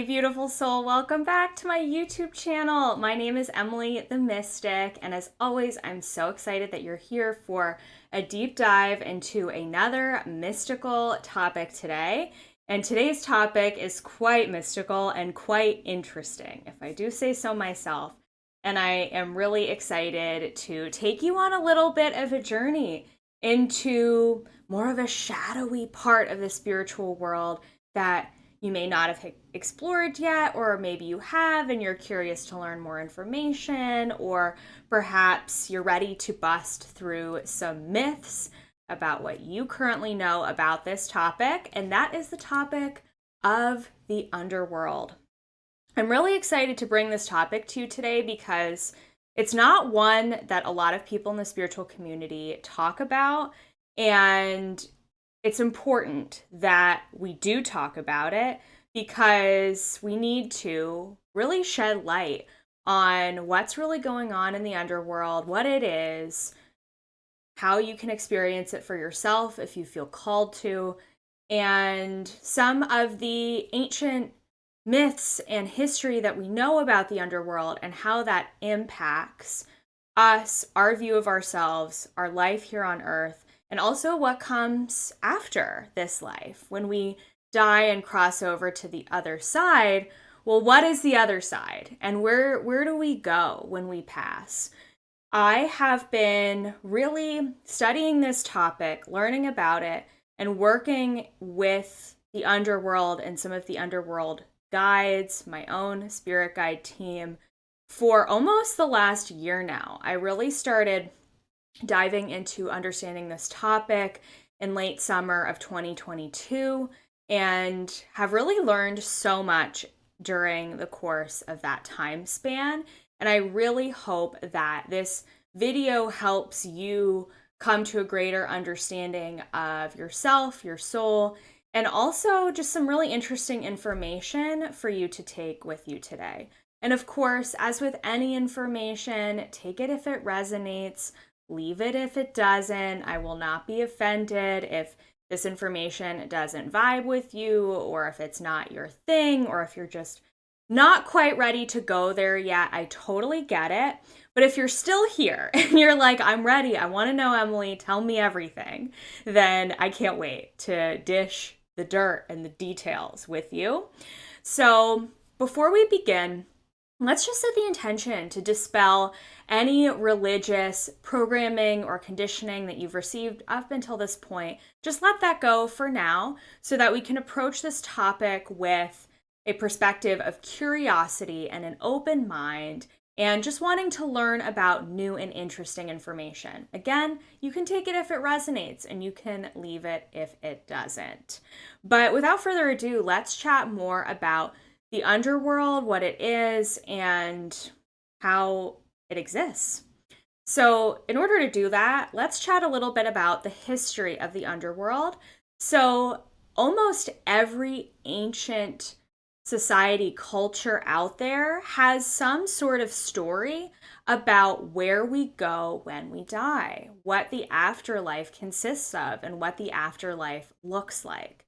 beautiful soul. Welcome back to my YouTube channel. My name is Emily the Mystic, and as always, I'm so excited that you're here for a deep dive into another mystical topic today. And today's topic is quite mystical and quite interesting, if I do say so myself. And I am really excited to take you on a little bit of a journey into more of a shadowy part of the spiritual world that you may not have explored yet, or maybe you have and you're curious to learn more information, or perhaps you're ready to bust through some myths about what you currently know about this topic, and that is the topic of the underworld. I'm really excited to bring this topic to you today because it's not one that a lot of people in the spiritual community talk about, and it's important that we do talk about it because we need to really shed light on what's really going on in the underworld, what it is, how you can experience it for yourself if you feel called to, and some of the ancient myths and history that we know about the underworld and how that impacts us, our view of ourselves, our life here on earth, and also what comes after this life. When we die and cross over to the other side, well, what is the other side? And where do we go when we pass? I have been really studying this topic, learning about it, and working with the underworld and some of the underworld guides, my own spirit guide team, for almost the last year now. I really started diving into understanding this topic in late summer of 2022 and have really learned so much during the course of that time span. And I really hope that this video helps you come to a greater understanding of yourself, your soul, and also just some really interesting information for you to take with you today. And of course, as with any information, take it if it resonates, leave it if it doesn't. I will not be offended if this information doesn't vibe with you, or if it's not your thing, or if you're just not quite ready to go there yet. I totally get it. But if you're still here and you're like, I'm ready, I want to know, Emily, tell me everything, then I can't wait to dish the dirt and the details with you. So before we begin, let's just set the intention to dispel any religious programming or conditioning that you've received up until this point. Just let that go for now so that we can approach this topic with a perspective of curiosity and an open mind and just wanting to learn about new and interesting information. Again, you can take it if it resonates and you can leave it if it doesn't. But without further ado, let's chat more about the underworld, what it is, and how it exists. So in order to do that, let's chat a little bit about the history of the underworld. So almost every ancient society, culture out there has some sort of story about where we go when we die, what the afterlife consists of, and what the afterlife looks like.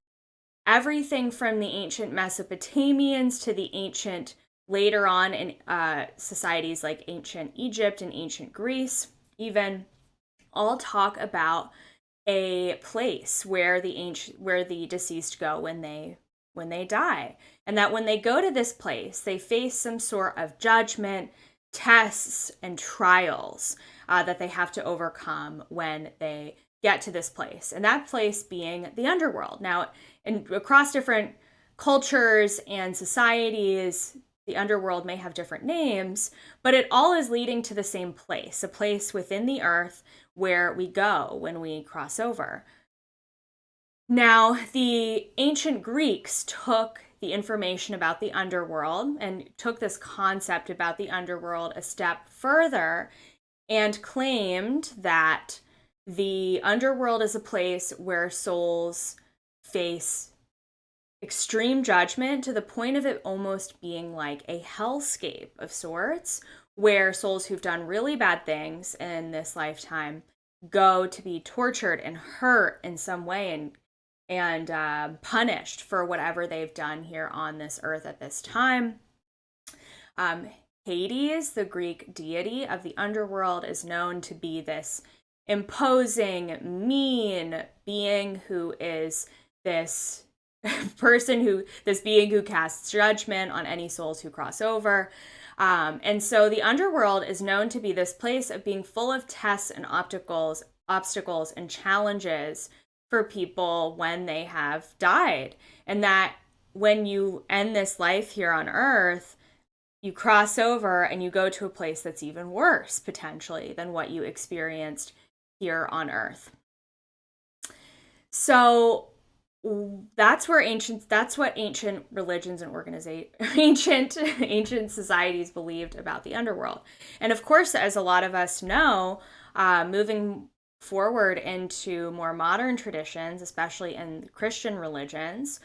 Everything from the ancient Mesopotamians to the ancient, later on in societies like ancient Egypt and ancient Greece, even, all talk about a place where the deceased go when they die, and that when they go to this place, they face some sort of judgment, tests, and trials that they have to overcome when they get to this place, and that place being the underworld. Now, across different cultures and societies, the underworld may have different names, but it all is leading to the same place, a place within the earth where we go when we cross over. Now, the ancient Greeks took the information about the underworld and took this concept about the underworld a step further and claimed that the underworld is a place where souls face extreme judgment to the point of it almost being like a hellscape of sorts, where souls who've done really bad things in this lifetime go to be tortured and hurt in some way and punished for whatever they've done here on this earth at this time. Um, Hades, the Greek deity of the underworld, is known to be this imposing, mean being who is this this being who casts judgment on any souls who cross over. And so the underworld is known to be this place of being full of tests and obstacles and challenges for people when they have died. And that when you end this life here on earth, you cross over and you go to a place that's even worse potentially than what you experienced here on earth. So that's what ancient religions and ancient societies believed about the underworld. And of course, as a lot of us know, moving forward into more modern traditions, especially in Christian religions,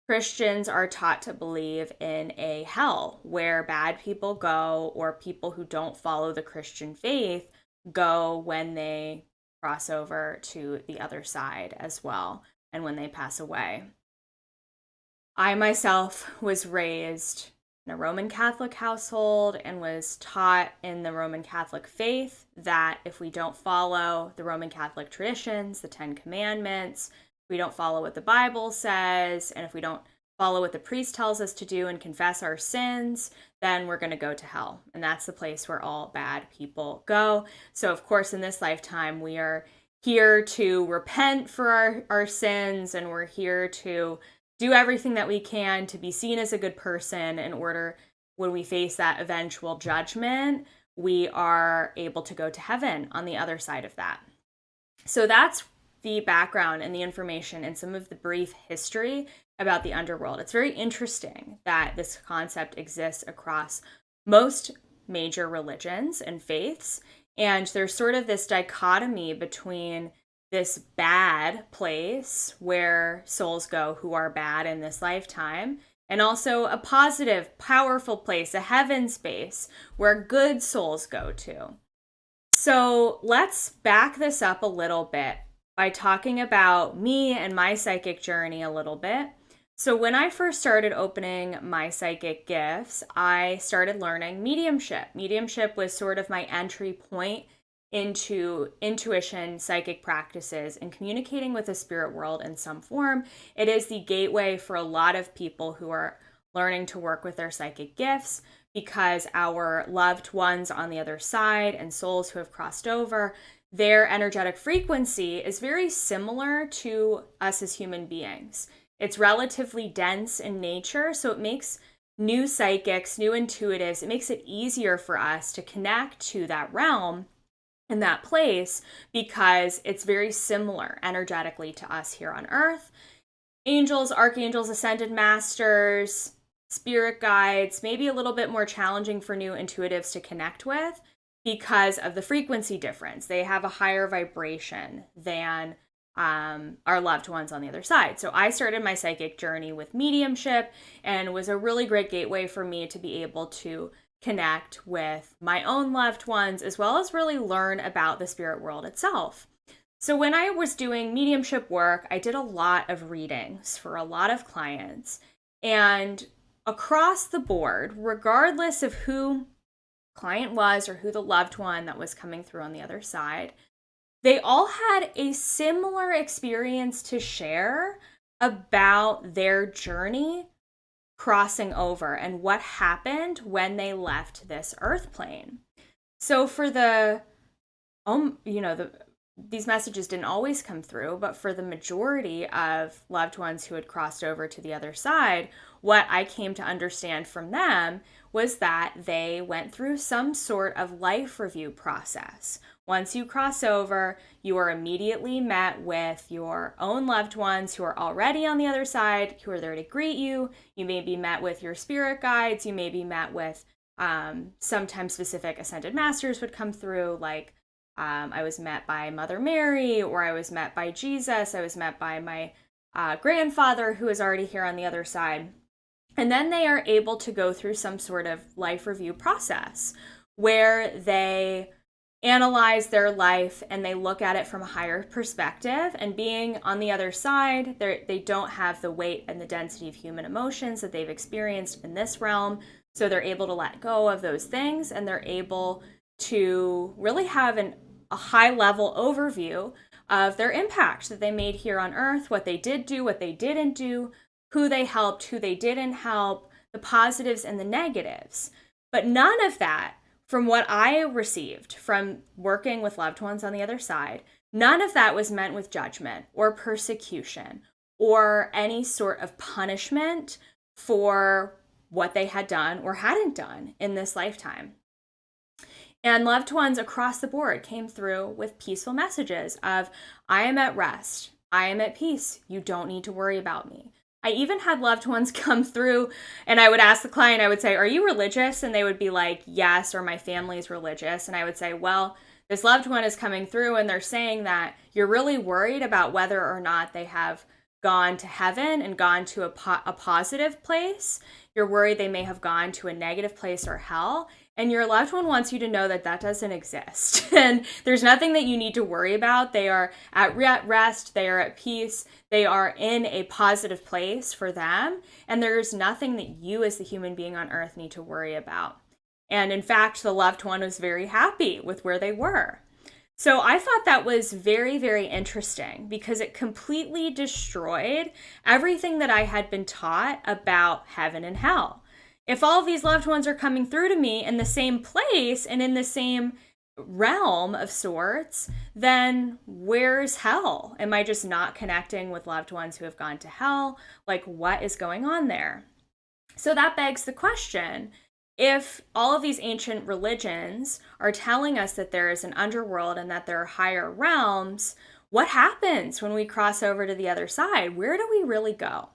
Christians are taught to believe in a hell where bad people go, or people who don't follow the Christian faith go when they cross over to the other side as well, and when they pass away. I myself was raised in a Roman Catholic household and was taught in the Roman Catholic faith that if we don't follow the Roman Catholic traditions, the 10 Commandments, we don't follow what the Bible says, and if we don't follow what the priest tells us to do and confess our sins, then we're going to go to hell. And that's the place where all bad people go. So, of course, in this lifetime, we are here to repent for our sins, and we're here to do everything that we can to be seen as a good person in order, when we face that eventual judgment, we are able to go to heaven on the other side of that. So that's the background and the information and some of the brief history about the underworld. It's very interesting that this concept exists across most major religions and faiths. And there's sort of this dichotomy between this bad place where souls go who are bad in this lifetime, and also a positive, powerful place, a heaven space where good souls go to. So let's back this up a little bit by talking about me and my psychic journey a little bit. So when I first started opening my psychic gifts, I started learning mediumship. Mediumship was sort of my entry point into intuition, psychic practices, and communicating with the spirit world in some form. It is the gateway for a lot of people who are learning to work with their psychic gifts, because our loved ones on the other side and souls who have crossed over, their energetic frequency is very similar to us as human beings. It's relatively dense in nature, so it makes new psychics, new intuitives, it makes it easier for us to connect to that realm in that place, because it's very similar energetically to us here on earth. Angels, archangels, ascended masters, spirit guides, maybe a little bit more challenging for new intuitives to connect with because of the frequency difference. They have a higher vibration than our loved ones on the other side. So I started my psychic journey with mediumship, and was a really great gateway for me to be able to connect with my own loved ones, as well as really learn about the spirit world itself. So when I was doing mediumship work, I did a lot of readings for a lot of clients, and across the board, regardless of who client was or who the loved one that was coming through on the other side, they all had a similar experience to share about their journey crossing over and what happened when they left this earth plane. So for these messages didn't always come through, but for the majority of loved ones who had crossed over to the other side, what I came to understand from them was that they went through some sort of life review process. Once you cross over, you are immediately met with your own loved ones who are already on the other side, who are there to greet you. You may be met with your spirit guides. You may be met with sometimes specific ascended masters would come through, like I was met by Mother Mary, or I was met by Jesus. I was met by my grandfather, who is already here on the other side. And then they are able to go through some sort of life review process where they analyze their life and they look at it from a higher perspective. And being on the other side, they don't have the weight and the density of human emotions that they've experienced in this realm. So they're able to let go of those things, and they're able to really have a high level overview of their impact that they made here on earth, what they did do, what they didn't do, who they helped, who they didn't help, the positives and the negatives. But none of that, from what I received from working with loved ones on the other side, none of that was meant with judgment or persecution or any sort of punishment for what they had done or hadn't done in this lifetime. And loved ones across the board came through with peaceful messages of, I am at rest. I am at peace. You don't need to worry about me. I even had loved ones come through, and I would ask the client, I would say, are you religious? And they would be like, yes, or my family's religious. And I would say, well, this loved one is coming through and they're saying that you're really worried about whether or not they have gone to heaven and gone to a positive place. You're worried they may have gone to a negative place or hell. And your loved one wants you to know that that doesn't exist. And there's nothing that you need to worry about. They are at rest. They are at peace. They are in a positive place for them. And there's nothing that you as the human being on earth need to worry about. And in fact, the loved one was very happy with where they were. So I thought that was very, very interesting because it completely destroyed everything that I had been taught about heaven and hell. If all of these loved ones are coming through to me in the same place and in the same realm of sorts, then where's hell? Am I just not connecting with loved ones who have gone to hell? Like, what is going on there? So that begs the question, if all of these ancient religions are telling us that there is an underworld and that there are higher realms, what happens when we cross over to the other side? Where do we really go?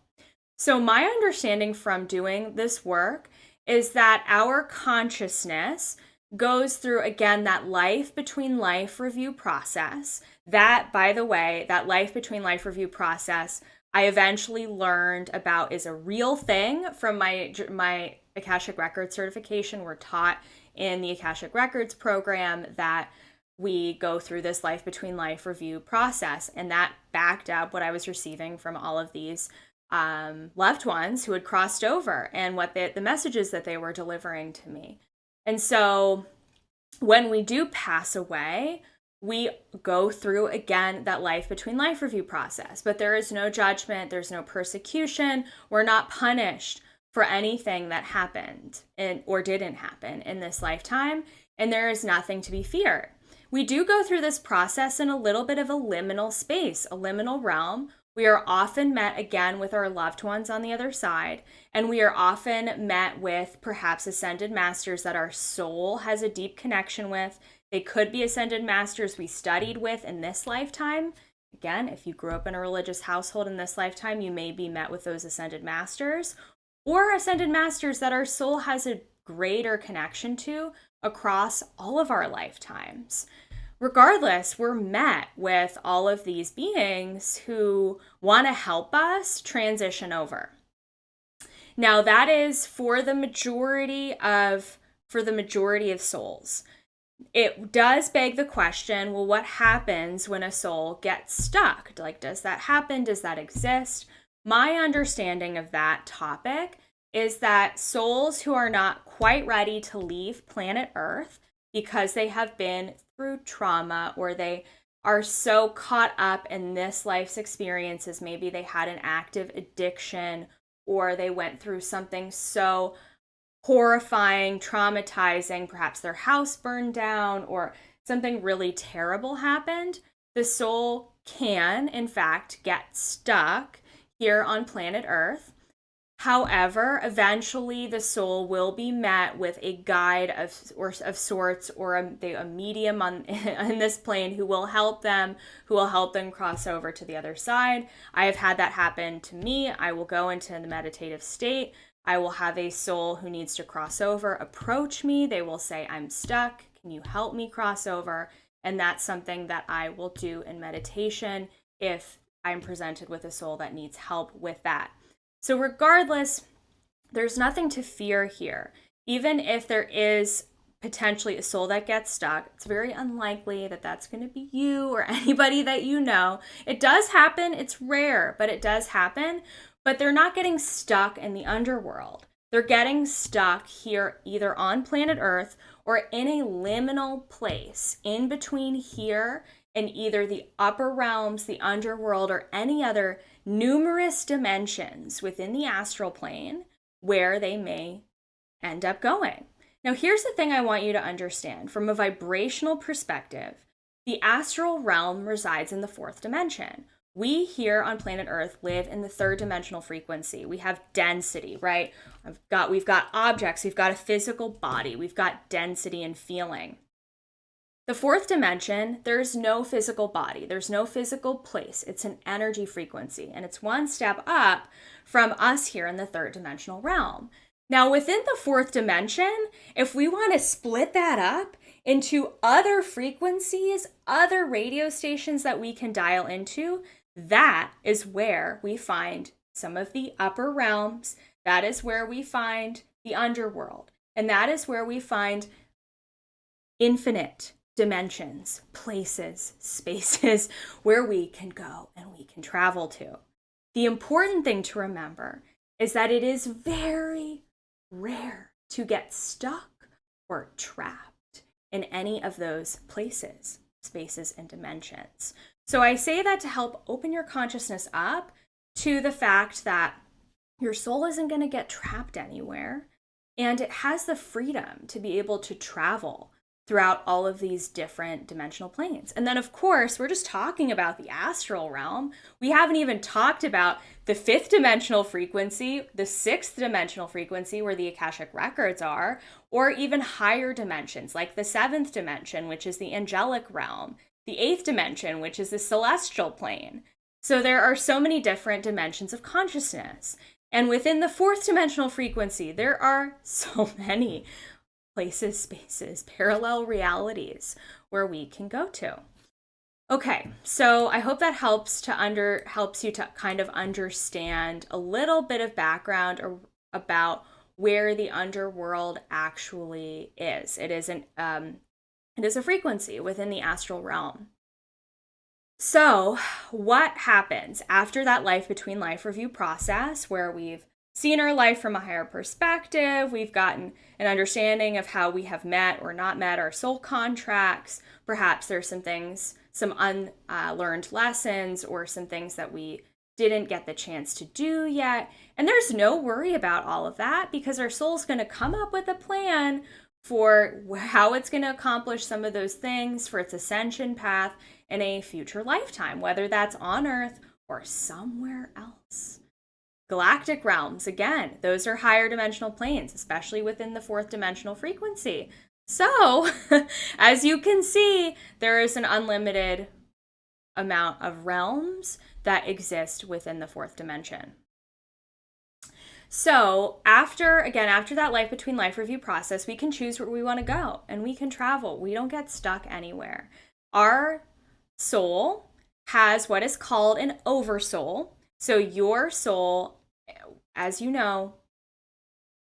So my understanding from doing this work is that our consciousness goes through, again, that life between life review process. That, by the way, that life between life review process, I eventually learned about is a real thing from my Akashic Records certification. We're taught in the Akashic Records program that we go through this life between life review process. And that backed up what I was receiving from all of these loved ones who had crossed over and what the messages that they were delivering to me. And so when we do pass away, we go through again that life between life review process, but there is no judgment, there's no persecution, we're not punished for anything that happened or didn't happen in this lifetime, and there is nothing to be feared. We do go through this process in a little bit of a liminal space, a liminal realm. We are often met again with our loved ones on the other side, and we are often met with perhaps ascended masters that our soul has a deep connection with. They could be ascended masters we studied with in this lifetime. Again, if you grew up in a religious household in this lifetime, you may be met with those ascended masters, or ascended masters that our soul has a greater connection to across all of our lifetimes. Regardless, we're met with all of these beings who want to help us transition over. Now, that is for the majority of souls. It does beg the question, well, what happens when a soul gets stuck? Like, does that happen? Does that exist? My understanding of that topic is that souls who are not quite ready to leave planet Earth because they have been through trauma or they are so caught up in this life's experiences, maybe they had an active addiction or they went through something so horrifying, traumatizing, perhaps their house burned down or something really terrible happened, the soul can, in fact, get stuck here on planet Earth. However, eventually the soul will be met with a guide of sorts or a medium on this plane who will help them cross over to the other side. I have had that happen to me. I will go into the meditative state. I will have a soul who needs to cross over approach me. They will say, I'm stuck. Can you help me cross over? And that's something that I will do in meditation if I'm presented with a soul that needs help with that. So regardless, there's nothing to fear here. Even if there is potentially a soul that gets stuck. It's very unlikely that that's going to be you or anybody that you know. It does happen. It's rare, but it does happen. But they're not getting stuck in the underworld. They're getting stuck here either on planet Earth or in a liminal place in between here and either the upper realms, the underworld, or any other numerous dimensions within the astral plane where they may end up going. Now, here's the thing I want you to understand from a vibrational perspective. The astral realm resides in the fourth dimension. We here on planet Earth live in the third dimensional frequency. We have density, right? We've got objects, we've got a physical body, we've got density and feeling. The fourth dimension, there's no physical body, there's no physical place. It's an energy frequency, and it's one step up from us here in the third dimensional realm. Now, within the fourth dimension, if we want to split that up into other frequencies, other radio stations that we can dial into, that is where we find some of the upper realms. That is where we find the underworld. And that is where we find infinite dimensions, places, spaces where we can go and we can travel to. The important thing to remember is that it is very rare to get stuck or trapped in any of those places, spaces, and dimensions. So I say that to help open your consciousness up to the fact that your soul isn't going to get trapped anywhere, and it has the freedom to be able to travel throughout all of these different dimensional planes. And then, of course, we're just talking about the astral realm. We haven't even talked about the fifth dimensional frequency, the sixth dimensional frequency where the Akashic records are, or even higher dimensions like the seventh dimension, which is the angelic realm, the eighth dimension, which is the celestial plane. So there are so many different dimensions of consciousness. And within the fourth dimensional frequency, there are so many places, spaces, parallel realities where we can go to. Okay, so I hope that helps you to kind of understand a little bit of background about where the underworld actually is. It is a frequency within the astral realm. So, what happens after that life between life review process where we've seen our life from a higher perspective, we've gotten an understanding of how we have met or not met our soul contracts, perhaps there's some things, some unlearned lessons or some things that we didn't get the chance to do yet. And there's no worry about all of that because our soul's going to come up with a plan for how it's going to accomplish some of those things for its ascension path in a future lifetime, whether that's on Earth or somewhere else. Galactic realms, again, those are higher dimensional planes, especially within the fourth dimensional frequency. So, as you can see, there is an unlimited amount of realms that exist within the fourth dimension. So, after that life between life review process, we can choose where we want to go and we can travel. We don't get stuck anywhere. Our soul has what is called an oversoul. So your soul, as you know,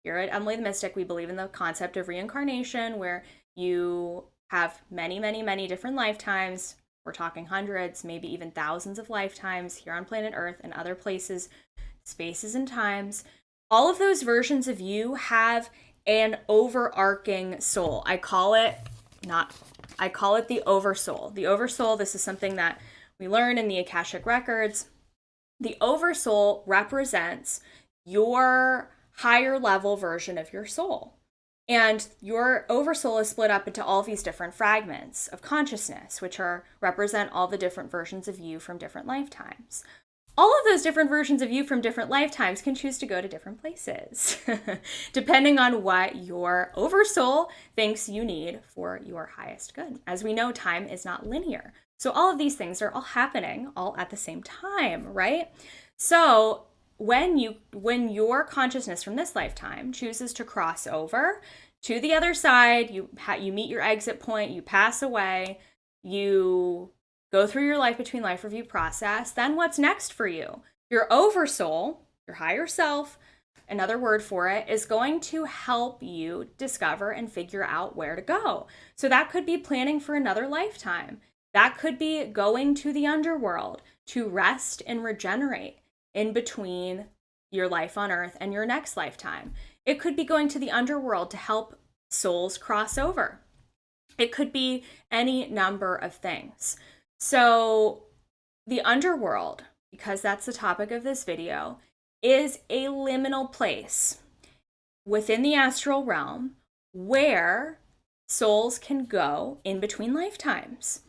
here at Emily the Mystic, we believe in the concept of reincarnation, where you have many, many, many different lifetimes. We're talking hundreds, maybe even thousands of lifetimes here on planet Earth and other places, spaces and times. All of those versions of you have an overarching soul. I call it the oversoul. The oversoul, this is something that we learn in the Akashic records. The oversoul represents your higher level version of your soul. And your oversoul is split up into all these different fragments of consciousness, which represent all the different versions of you from different lifetimes. All of those different versions of you from different lifetimes can choose to go to different places, depending on what your oversoul thinks you need for your highest good. As we know, time is not linear. So all of these things are all happening all at the same time, right? So when your consciousness from this lifetime chooses to cross over to the other side, you meet your exit point, you pass away, you go through your life between life review process, then what's next for you? Your oversoul, your higher self, another word for it, is going to help you discover and figure out where to go. So that could be planning for another lifetime. That could be going to the underworld to rest and regenerate in between your life on earth and your next lifetime. It could be going to the underworld to help souls cross over. It could be any number of things. So the underworld, because that's the topic of this video, is a liminal place within the astral realm where souls can go in between lifetimes.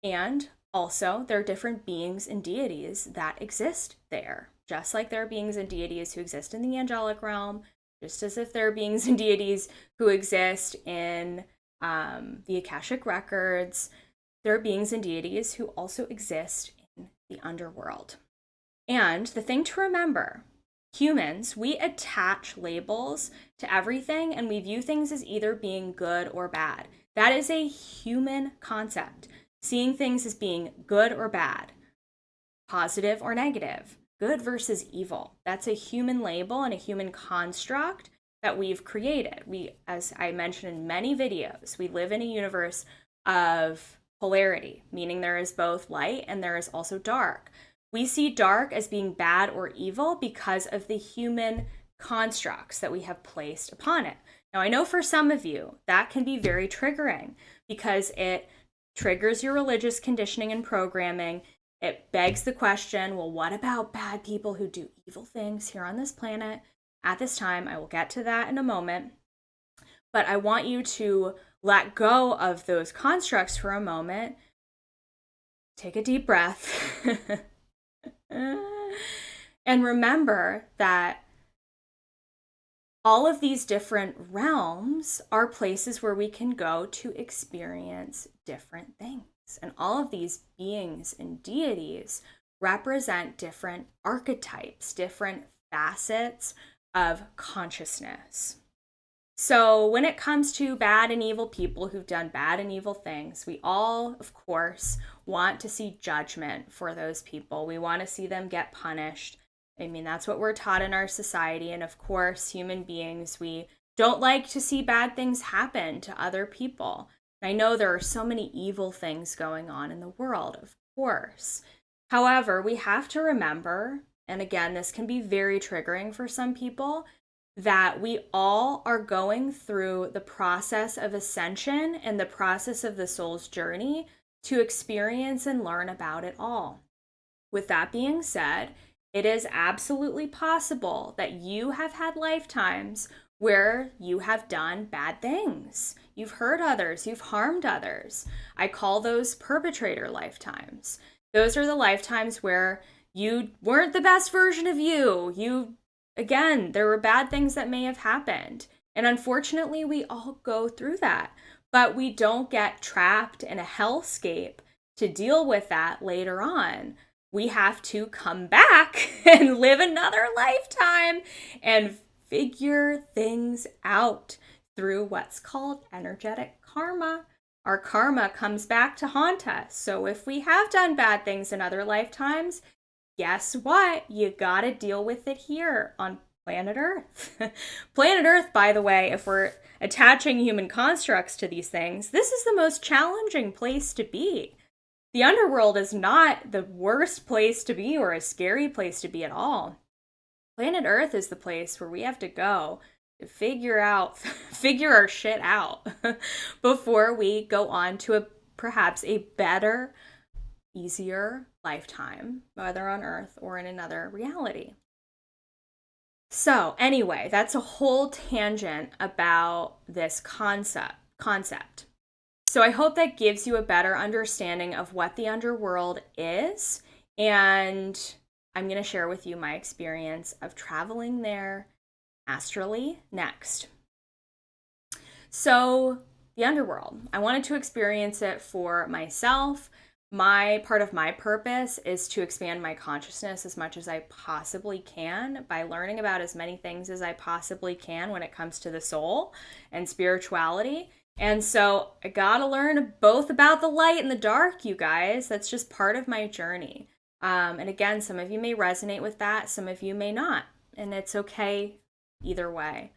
And also, there are different beings and deities that exist there, just like there are beings and deities who exist in the angelic realm, just as if there are beings and deities who exist in the Akashic records. There are beings and deities who also exist in the underworld. And the thing to remember, humans, we attach labels to everything and we view things as either being good or bad. That is a human concept. Seeing things as being good or bad, positive or negative, good versus evil. That's a human label and a human construct that we've created. We, as I mentioned in many videos, we live in a universe of polarity, meaning there is both light and there is also dark. We see dark as being bad or evil because of the human constructs that we have placed upon it. Now, I know for some of you that can be very triggering because it triggers your religious conditioning and programming. It begs the question, well, what about bad people who do evil things here on this planet at this time? I will get to that in a moment. But I want you to let go of those constructs for a moment. Take a deep breath. And remember that all of these different realms are places where we can go to experience different things. And all of these beings and deities represent different archetypes, different facets of consciousness. So when it comes to bad and evil people who've done bad and evil things, we all, of course, want to see judgment for those people. We want to see them get punished. I mean, that's what we're taught in our society. And of course, human beings, we don't like to see bad things happen to other people. I know there are so many evil things going on in the world, of course. However, we have to remember, and again, this can be very triggering for some people, that we all are going through the process of ascension and the process of the soul's journey to experience and learn about it all. With that being said, it is absolutely possible that you have had lifetimes where you have done bad things. You've hurt others, you've harmed others. I call those perpetrator lifetimes. Those are the lifetimes where you weren't the best version of you. Again, there were bad things that may have happened. And unfortunately, we all go through that. But we don't get trapped in a hellscape to deal with that later on. We have to come back and live another lifetime and figure things out through what's called energetic karma. Our karma comes back to haunt us. So if we have done bad things in other lifetimes, guess what? You gotta deal with it here on planet Earth. Planet Earth, by the way, if we're attaching human constructs to these things, this is the most challenging place to be. The underworld is not the worst place to be or a scary place to be at all. Planet Earth is the place where we have to go to figure our shit out before we go on to perhaps a better, easier lifetime, whether on Earth or in another reality. So anyway, that's a whole tangent about this concept. So I hope that gives you a better understanding of what the underworld is, and I'm going to share with you my experience of traveling there astrally next. So the underworld, I wanted to experience it for myself. Part of my purpose is to expand my consciousness as much as I possibly can by learning about as many things as I possibly can when it comes to the soul and spirituality. And so I gotta learn both about the light and the dark, you guys. That's just part of my journey. And again, some of you may resonate with that, some of you may not. and it's okay either way.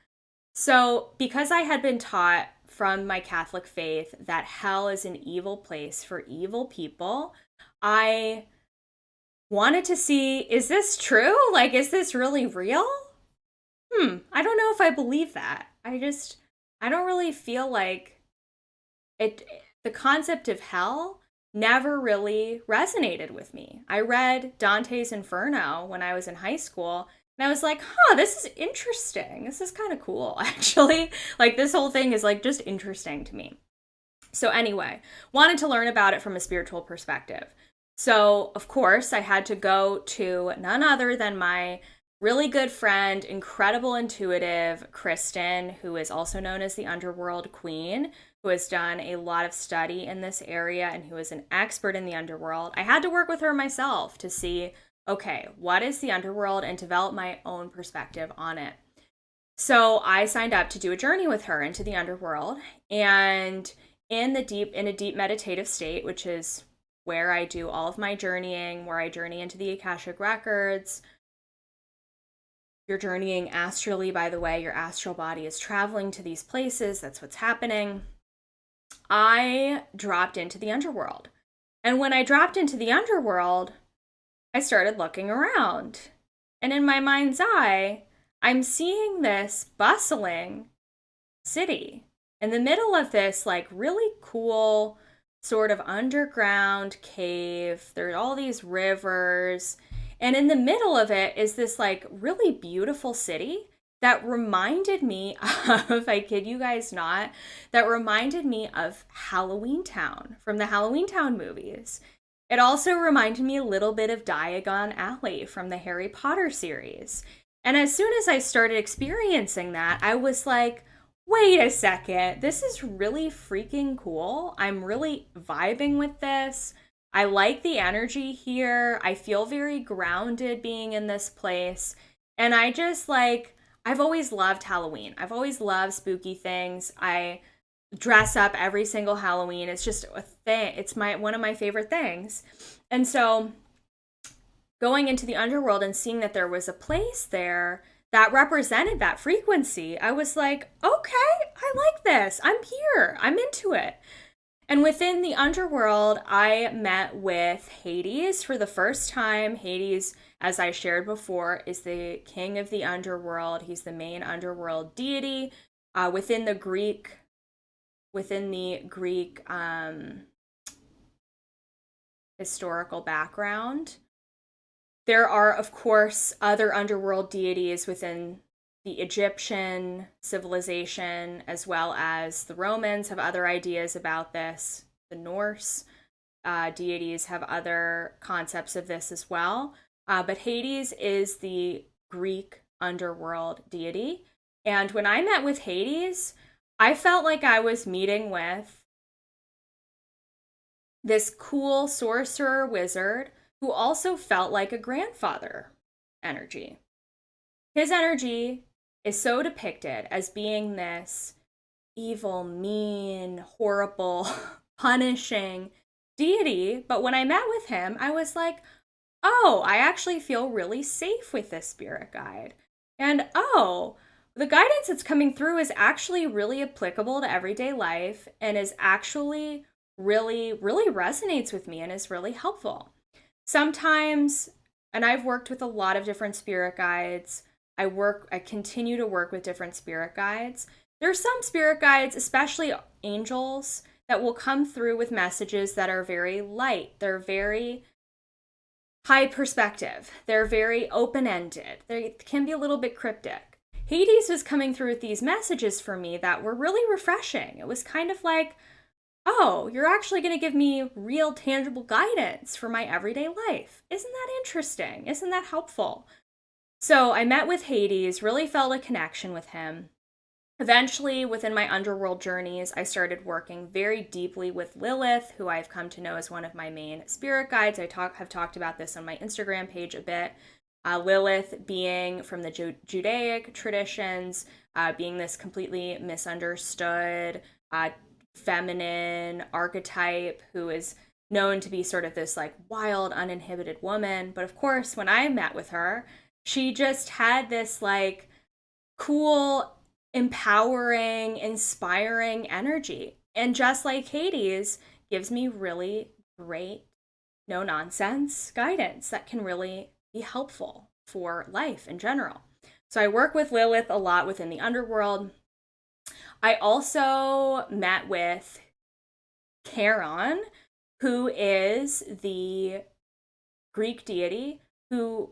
So, because I had been taught from my Catholic faith that hell is an evil place for evil people, I wanted to see, is this true? Like, is this really real? I don't know if I believe that. I don't really feel like it, the concept of hell never really resonated with me. I read Dante's Inferno when I was in high school, and I was like, huh, this is interesting. This is kind of cool, actually. Like, this whole thing is like just interesting to me. So, anyway, wanted to learn about it from a spiritual perspective. So, of course, I had to go to none other than my really good friend, incredible intuitive, Kristen, who is also known as the Underworld Queen, who has done a lot of study in this area and who is an expert in the underworld. I had to work with her myself to see, okay, what is the underworld, and develop my own perspective on it. So I signed up to do a journey with her into the underworld, and in a deep meditative state, which is where I do all of my journeying, where I journey into the Akashic records. You're journeying astrally, by the way. Your astral body is traveling to these places. That's what's happening. I dropped into the underworld. And when I dropped into the underworld, I started looking around. And in my mind's eye, I'm seeing this bustling city in the middle of this like really cool sort of underground cave. There are all these rivers, and in the middle of it is this like really beautiful city that reminded me of, I kid you guys not, that reminded me of Halloween Town from the Halloween Town movies. It also reminded me a little bit of Diagon Alley from the Harry Potter series. And as soon as I started experiencing that, I was like, wait a second, this is really freaking cool. I'm really vibing with this. I like the energy here. I feel very grounded being in this place. And I just like, I've always loved Halloween. I've always loved spooky things. I dress up every single Halloween. It's just a thing. It's one of my favorite things. And so going into the underworld and seeing that there was a place there that represented that frequency, I was like, okay, I like this. I'm here. I'm into it. And within the underworld, I met with Hades for the first time. Hades, as I shared before, is the king of the underworld. He's the main underworld deity within the Greek historical background. There are, of course, other underworld deities within the Egyptian civilization, as well as the Romans have other ideas about this. The Norse deities have other concepts of this as well. But Hades is the Greek underworld deity. And when I met with Hades, I felt like I was meeting with this cool sorcerer wizard who also felt like a grandfather energy. His energy is so depicted as being this evil, mean, horrible, punishing deity. But when I met with him, I was like, oh, I actually feel really safe with this spirit guide. And oh, the guidance that's coming through is actually really applicable to everyday life and is actually really, really resonates with me and is really helpful. Sometimes, and I've worked with a lot of different spirit guides. I continue to work with different spirit guides. There's some spirit guides, especially angels, that will come through with messages that are very light. They're very high perspective. They're very open-ended. They can be a little bit cryptic. Hades was coming through with these messages for me that were really refreshing. It was kind of like, oh, you're actually going to give me real tangible guidance for my everyday life. Isn't that interesting? Isn't that helpful? So I met with Hades, really felt a connection with him. Eventually, within my underworld journeys, I started working very deeply with Lilith, who I've come to know as one of my main spirit guides. I have talked about this on my Instagram page a bit. Lilith being from the Judaic traditions, being this completely misunderstood, feminine archetype who is known to be sort of this like wild, uninhibited woman. But of course, when I met with her, She just had this like cool, empowering, inspiring energy. And just like Hades, gives me really great, no nonsense guidance that can really be helpful for life in general. So I work with Lilith a lot within the underworld. I also met with Charon, who is the Greek deity who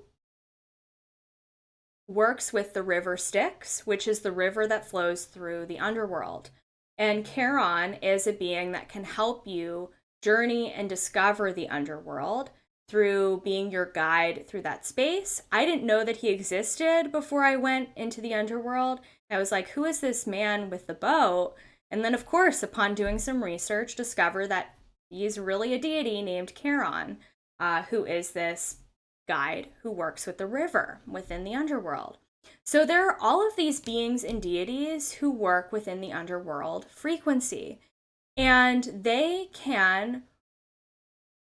works with the river Styx, which is the river that flows through the underworld. And Charon is a being that can help you journey and discover the underworld through being your guide through that space. I didn't know that he existed before I went into the underworld. I was like, who is this man with the boat? And then, of course, upon doing some research, discover that he's really a deity named Charon, who is this guide who works with the river within the underworld. So there are all of these beings and deities who work within the underworld frequency, and they can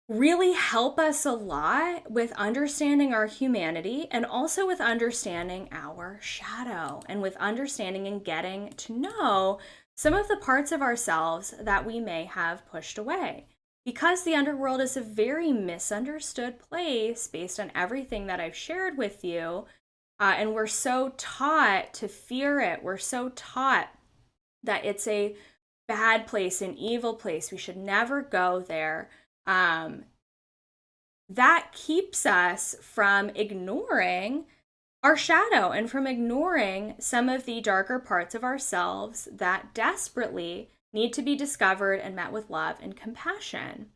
really help us a lot with understanding our humanity and also with understanding our shadow and with understanding and getting to know some of the parts of ourselves that we may have pushed away. Because the underworld is a very misunderstood place based on everything that I've shared with you, and we're so taught to fear it, we're so taught that it's a bad place, an evil place, we should never go there. That keeps us from ignoring our shadow and from ignoring some of the darker parts of ourselves that desperately need to be discovered and met with love and compassion.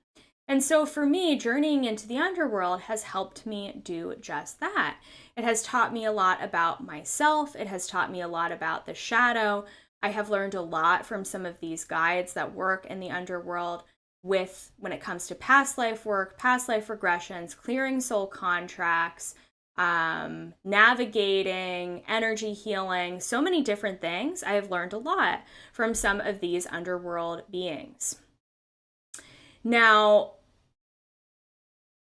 And so for me, journeying into the underworld has helped me do just that. It has taught me a lot about myself. It has taught me a lot about the shadow. I have learned a lot from some of these guides that work in the underworld with when it comes to past life work, past life regressions, clearing soul contracts, navigating, energy healing, so many different things. I have learned a lot from some of these underworld beings. Now,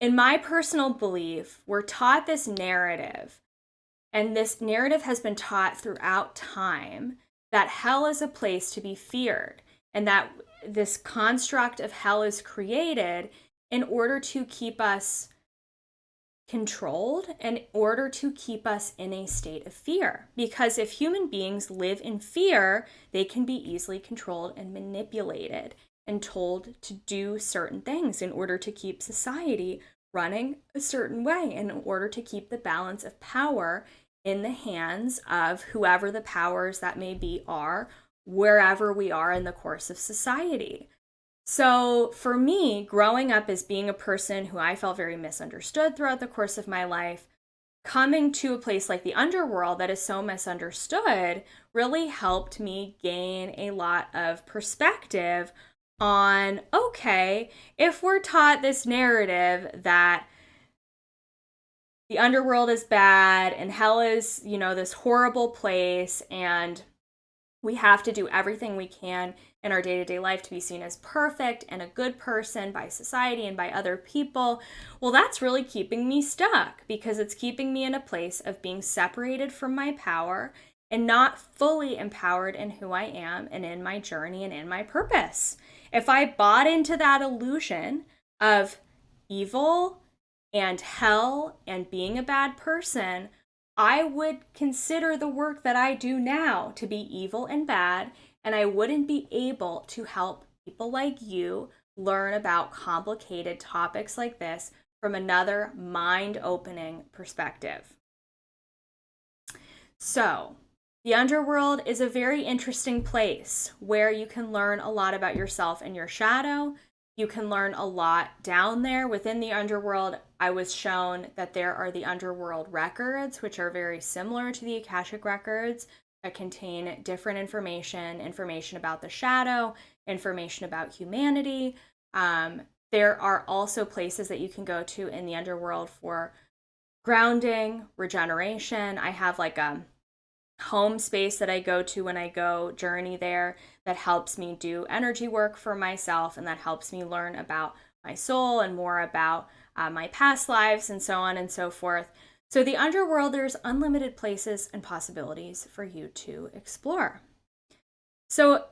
in my personal belief, we're taught this narrative, and this narrative has been taught throughout time that hell is a place to be feared, and that this construct of hell is created in order to keep us controlled, in order to keep us in a state of fear. Because if human beings live in fear, they can be easily controlled and manipulated and told to do certain things in order to keep society running a certain way, in order to keep the balance of power in the hands of whoever the powers that may be are, wherever we are in the course of society. So for me, growing up as being a person who I felt very misunderstood throughout the course of my life, coming to a place like the underworld that is so misunderstood really helped me gain a lot of perspective on, okay, if we're taught this narrative that the underworld is bad and hell is, this horrible place, and we have to do everything we can in our day-to-day life to be seen as perfect and a good person by society and by other people. Well, that's really keeping me stuck, because it's keeping me in a place of being separated from my power and not fully empowered in who I am and in my journey and in my purpose. If I bought into that illusion of evil and hell and being a bad person, I would consider the work that I do now to be evil and bad, and I wouldn't be able to help people like you learn about complicated topics like this from another mind-opening perspective. So, the underworld is a very interesting place where you can learn a lot about yourself and your shadow. You can learn a lot down there within the underworld. I was shown that there are the underworld records, which are very similar to the Akashic records, that contain different information about the shadow, information about humanity. There are also places that you can go to in the underworld for grounding, regeneration. I have like a home space that I go to when I go journey there that helps me do energy work for myself, and that helps me learn about my soul and more about my past lives and so on and so forth. So the underworld, there's unlimited places and possibilities for you to explore. So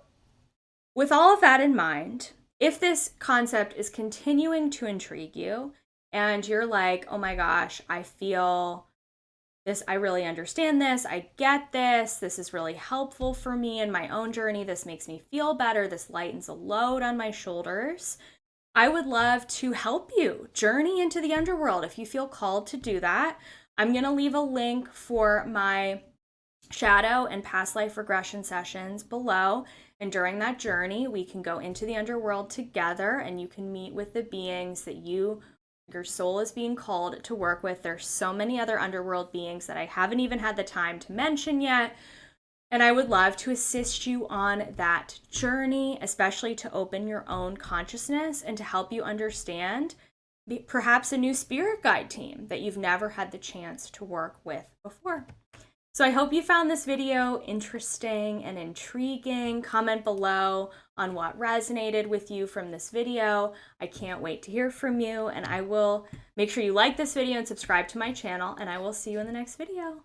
with all of that in mind, if this concept is continuing to intrigue you and you're like, oh my gosh, I feel this, I really understand this, I get this, this is really helpful for me in my own journey, this makes me feel better, this lightens a load on my shoulders, I would love to help you journey into the underworld. If you feel called to do that, I'm going to leave a link for my shadow and past life regression sessions below. And during that journey, we can go into the underworld together and you can meet with the beings that your soul is being called to work with. There's so many other underworld beings that I haven't even had the time to mention yet. And I would love to assist you on that journey, especially to open your own consciousness and to help you understand perhaps a new spirit guide team that you've never had the chance to work with before. So I hope you found this video interesting and intriguing. Comment below on what resonated with you from this video. I can't wait to hear from you, and I will make sure you like this video and subscribe to my channel, and I will see you in the next video.